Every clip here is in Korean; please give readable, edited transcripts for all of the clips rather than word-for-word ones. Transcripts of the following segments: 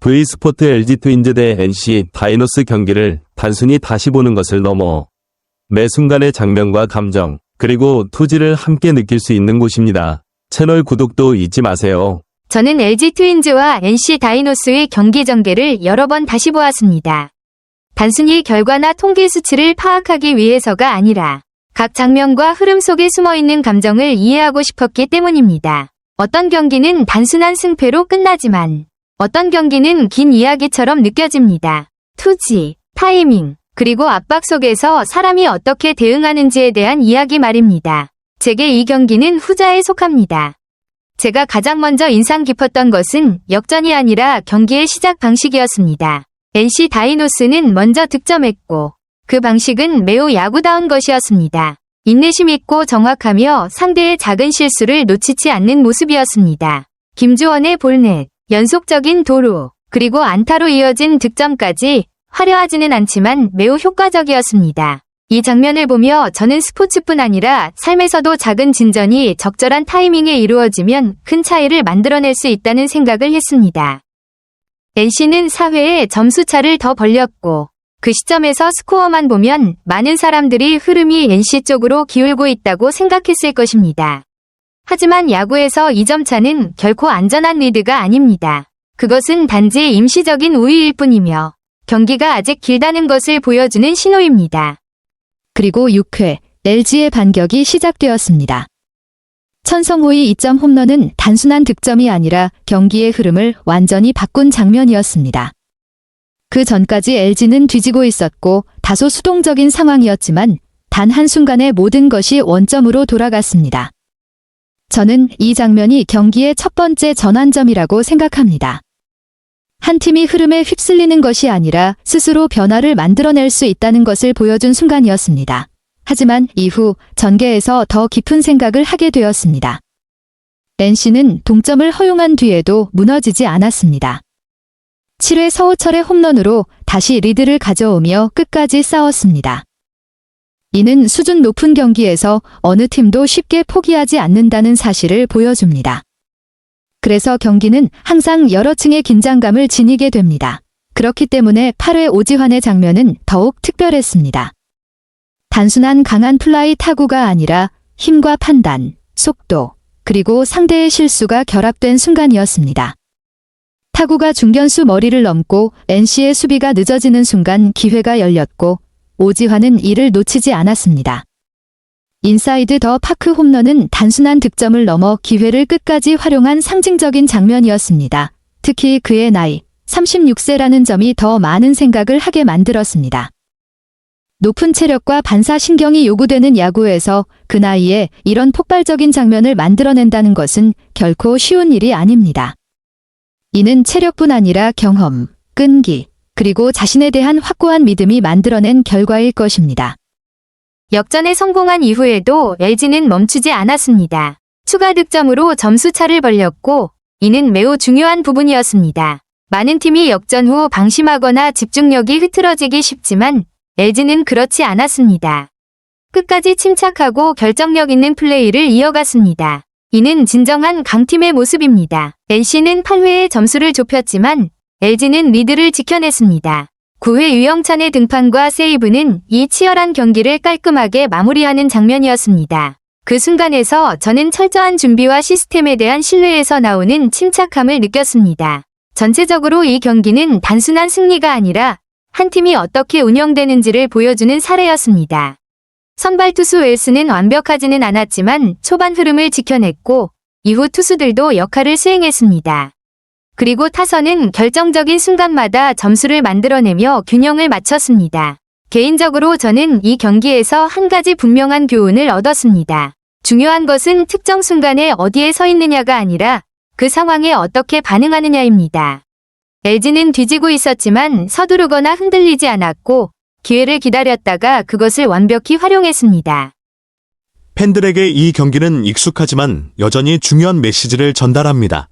V스포트 LG 트윈즈 대 NC 다이노스 경기를 단순히 다시 보는 것을 넘어 매 순간의 장면과 감정, 그리고 투지를 함께 느낄 수 있는 곳입니다. 채널 구독도 잊지 마세요. 저는 LG 트윈즈와 NC 다이노스의 경기 전개를 여러 번 다시 보았습니다. 단순히 결과나 통계 수치를 파악하기 위해서가 아니라 각 장면과 흐름 속에 숨어있는 감정을 이해하고 싶었기 때문입니다. 어떤 경기는 단순한 승패로 끝나지만 어떤 경기는 긴 이야기처럼 느껴집니다. 투지, 타이밍, 그리고 압박 속에서 사람이 어떻게 대응하는지에 대한 이야기 말입니다. 제게 이 경기는 후자에 속합니다. 제가 가장 먼저 인상 깊었던 것은 역전이 아니라 경기의 시작 방식이었습니다. NC 다이노스는 먼저 득점했고 그 방식은 매우 야구다운 것이었습니다. 인내심 있고 정확하며 상대의 작은 실수를 놓치지 않는 모습이었습니다. 김주원의 볼넷, 연속적인 도루, 그리고 안타로 이어진 득점까지 화려하지는 않지만 매우 효과적이었습니다. 이 장면을 보며 저는 스포츠뿐 아니라 삶에서도 작은 진전이 적절한 타이밍에 이루어지면 큰 차이를 만들어낼 수 있다는 생각을 했습니다. NC는 4회에 점수차를 더 벌렸고 그 시점에서 스코어만 보면 많은 사람들이 흐름이 NC 쪽으로 기울고 있다고 생각했을 것입니다. 하지만 야구에서 2점 차는 결코 안전한 리드가 아닙니다. 그것은 단지 임시적인 우위일 뿐이며 경기가 아직 길다는 것을 보여주는 신호입니다. 그리고 6회 LG의 반격이 시작되었습니다. 천성호의 2점 홈런은 단순한 득점이 아니라 경기의 흐름을 완전히 바꾼 장면이었습니다. 그 전까지 LG는 뒤지고 있었고 다소 수동적인 상황이었지만 단 한순간에 모든 것이 원점으로 돌아갔습니다. 저는 이 장면이 경기의 첫 번째 전환점이라고 생각합니다. 한 팀이 흐름에 휩쓸리는 것이 아니라 스스로 변화를 만들어낼 수 있다는 것을 보여준 순간이었습니다. 하지만 이후 전개에서 더 깊은 생각을 하게 되었습니다. NC는 동점을 허용한 뒤에도 무너지지 않았습니다. 7회 서우철의 홈런으로 다시 리드를 가져오며 끝까지 싸웠습니다. 이는 수준 높은 경기에서 어느 팀도 쉽게 포기하지 않는다는 사실을 보여줍니다. 그래서 경기는 항상 여러 층의 긴장감을 지니게 됩니다. 그렇기 때문에 8회 오지환의 장면은 더욱 특별했습니다. 단순한 강한 플라이 타구가 아니라 힘과 판단, 속도, 그리고 상대의 실수가 결합된 순간이었습니다. 타구가 중견수 머리를 넘고 NC의 수비가 늦어지는 순간 기회가 열렸고 오지환은 이를 놓치지 않았습니다. 인사이드 더 파크 홈런은 단순한 득점을 넘어 기회를 끝까지 활용한 상징적인 장면이었습니다. 특히 그의 나이, 36세라는 점이 더 많은 생각을 하게 만들었습니다. 높은 체력과 반사신경이 요구되는 야구에서 그 나이에 이런 폭발적인 장면을 만들어낸다는 것은 결코 쉬운 일이 아닙니다. 이는 체력뿐 아니라 경험, 끈기, 그리고 자신에 대한 확고한 믿음이 만들어낸 결과일 것입니다. 역전에 성공한 이후에도 LG는 멈추지 않았습니다. 추가 득점으로 점수차를 벌렸고 이는 매우 중요한 부분이었습니다. 많은 팀이 역전 후 방심하거나 집중력이 흐트러지기 쉽지만 LG는 그렇지 않았습니다. 끝까지 침착하고 결정력 있는 플레이를 이어갔습니다. 이는 진정한 강팀의 모습입니다. NC는 8회에 점수를 좁혔지만 LG는 리드를 지켜냈습니다. 9회 유영찬의 등판과 세이브는 이 치열한 경기를 깔끔하게 마무리하는 장면이었습니다. 그 순간에서 저는 철저한 준비와 시스템에 대한 신뢰에서 나오는 침착함을 느꼈습니다. 전체적으로 이 경기는 단순한 승리가 아니라 한 팀이 어떻게 운영되는지를 보여주는 사례였습니다. 선발 투수 웰스는 완벽하지는 않았지만 초반 흐름을 지켜냈고 이후 투수들도 역할을 수행했습니다. 그리고 타선은 결정적인 순간마다 점수를 만들어내며 균형을 맞췄습니다. 개인적으로 저는 이 경기에서 한 가지 분명한 교훈을 얻었습니다. 중요한 것은 특정 순간에 어디에 서 있느냐가 아니라 그 상황에 어떻게 반응하느냐입니다. LG는 뒤지고 있었지만 서두르거나 흔들리지 않았고 기회를 기다렸다가 그것을 완벽히 활용했습니다. 팬들에게 이 경기는 익숙하지만 여전히 중요한 메시지를 전달합니다.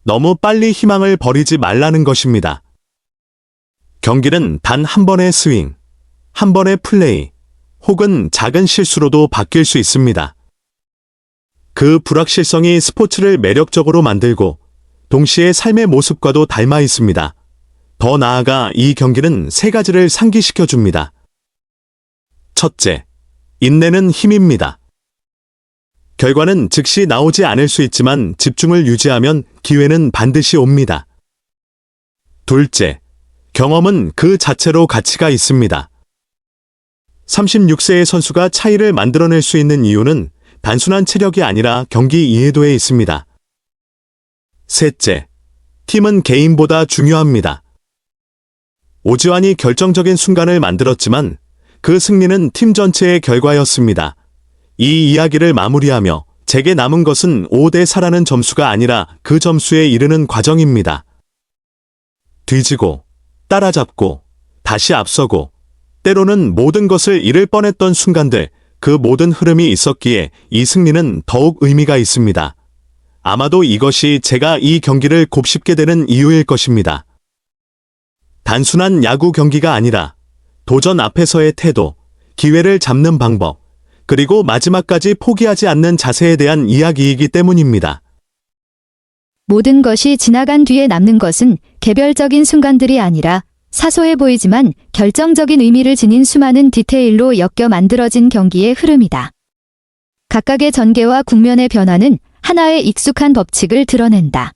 너무 빨리 희망을 버리지 말라는 것입니다. 경기는 단 한 번의 스윙, 한 번의 플레이, 혹은 작은 실수로도 바뀔 수 있습니다. 그 불확실성이 스포츠를 매력적으로 만들고 동시에 삶의 모습과도 닮아 있습니다. 더 나아가 이 경기는 세 가지를 상기시켜 줍니다. 첫째, 인내는 힘입니다. 결과는 즉시 나오지 않을 수 있지만 집중을 유지하면 기회는 반드시 옵니다. 둘째, 경험은 그 자체로 가치가 있습니다. 36세의 선수가 차이를 만들어낼 수 있는 이유는 단순한 체력이 아니라 경기 이해도에 있습니다. 셋째, 팀은 개인보다 중요합니다. 오지환이 결정적인 순간을 만들었지만 그 승리는 팀 전체의 결과였습니다. 이 이야기를 마무리하며 제게 남은 것은 5대 4라는 점수가 아니라 그 점수에 이르는 과정입니다. 뒤지고, 따라잡고, 다시 앞서고, 때로는 모든 것을 잃을 뻔했던 순간들, 그 모든 흐름이 있었기에 이 승리는 더욱 의미가 있습니다. 아마도 이것이 제가 이 경기를 곱씹게 되는 이유일 것입니다. 단순한 야구 경기가 아니라 도전 앞에서의 태도, 기회를 잡는 방법, 그리고 마지막까지 포기하지 않는 자세에 대한 이야기이기 때문입니다. 모든 것이 지나간 뒤에 남는 것은 개별적인 순간들이 아니라 사소해 보이지만 결정적인 의미를 지닌 수많은 디테일로 엮여 만들어진 경기의 흐름이다. 각각의 전개와 국면의 변화는 하나의 익숙한 법칙을 드러낸다.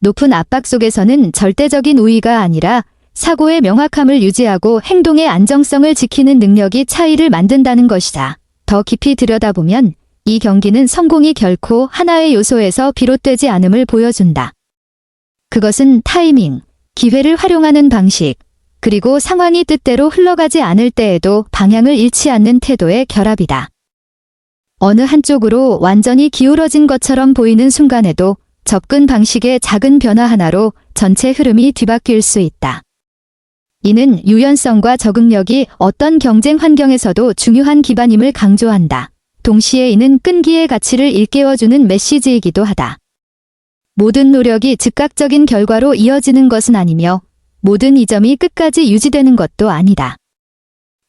높은 압박 속에서는 절대적인 우위가 아니라 사고의 명확함을 유지하고 행동의 안정성을 지키는 능력이 차이를 만든다는 것이다. 더 깊이 들여다보면 이 경기는 성공이 결코 하나의 요소에서 비롯되지 않음을 보여준다. 그것은 타이밍, 기회를 활용하는 방식, 그리고 상황이 뜻대로 흘러가지 않을 때에도 방향을 잃지 않는 태도의 결합이다. 어느 한쪽으로 완전히 기울어진 것처럼 보이는 순간에도 접근 방식의 작은 변화 하나로 전체 흐름이 뒤바뀔 수 있다. 이는 유연성과 적응력이 어떤 경쟁 환경에서도 중요한 기반임을 강조한다. 동시에 이는 끈기의 가치를 일깨워주는 메시지이기도 하다. 모든 노력이 즉각적인 결과로 이어지는 것은 아니며 모든 이점이 끝까지 유지되는 것도 아니다.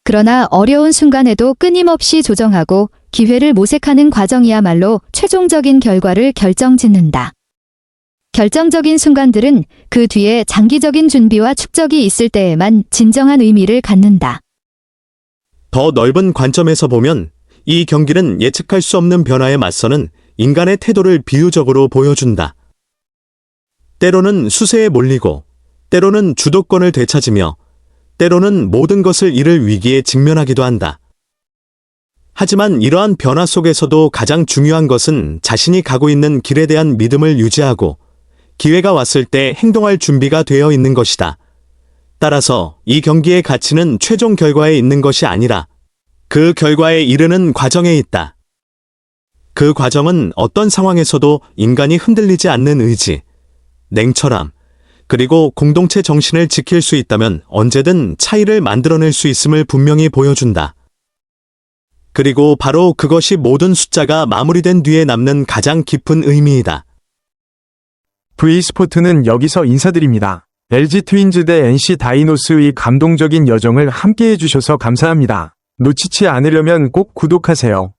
그러나 어려운 순간에도 끊임없이 조정하고 기회를 모색하는 과정이야말로 최종적인 결과를 결정짓는다. 결정적인 순간들은 그 뒤에 장기적인 준비와 축적이 있을 때에만 진정한 의미를 갖는다. 더 넓은 관점에서 보면 이 경기는 예측할 수 없는 변화에 맞서는 인간의 태도를 비유적으로 보여준다. 때로는 수세에 몰리고, 때로는 주도권을 되찾으며, 때로는 모든 것을 잃을 위기에 직면하기도 한다. 하지만 이러한 변화 속에서도 가장 중요한 것은 자신이 가고 있는 길에 대한 믿음을 유지하고 기회가 왔을 때 행동할 준비가 되어 있는 것이다. 따라서 이 경기의 가치는 최종 결과에 있는 것이 아니라 그 결과에 이르는 과정에 있다. 그 과정은 어떤 상황에서도 인간이 흔들리지 않는 의지, 냉철함, 그리고 공동체 정신을 지킬 수 있다면 언제든 차이를 만들어낼 수 있음을 분명히 보여준다. 그리고 바로 그것이 모든 숫자가 마무리된 뒤에 남는 가장 깊은 의미이다. V스포츠는 여기서 인사드립니다. LG 트윈즈 대 NC 다이노스의 감동적인 여정을 함께해 주셔서 감사합니다. 놓치지 않으려면 꼭 구독하세요.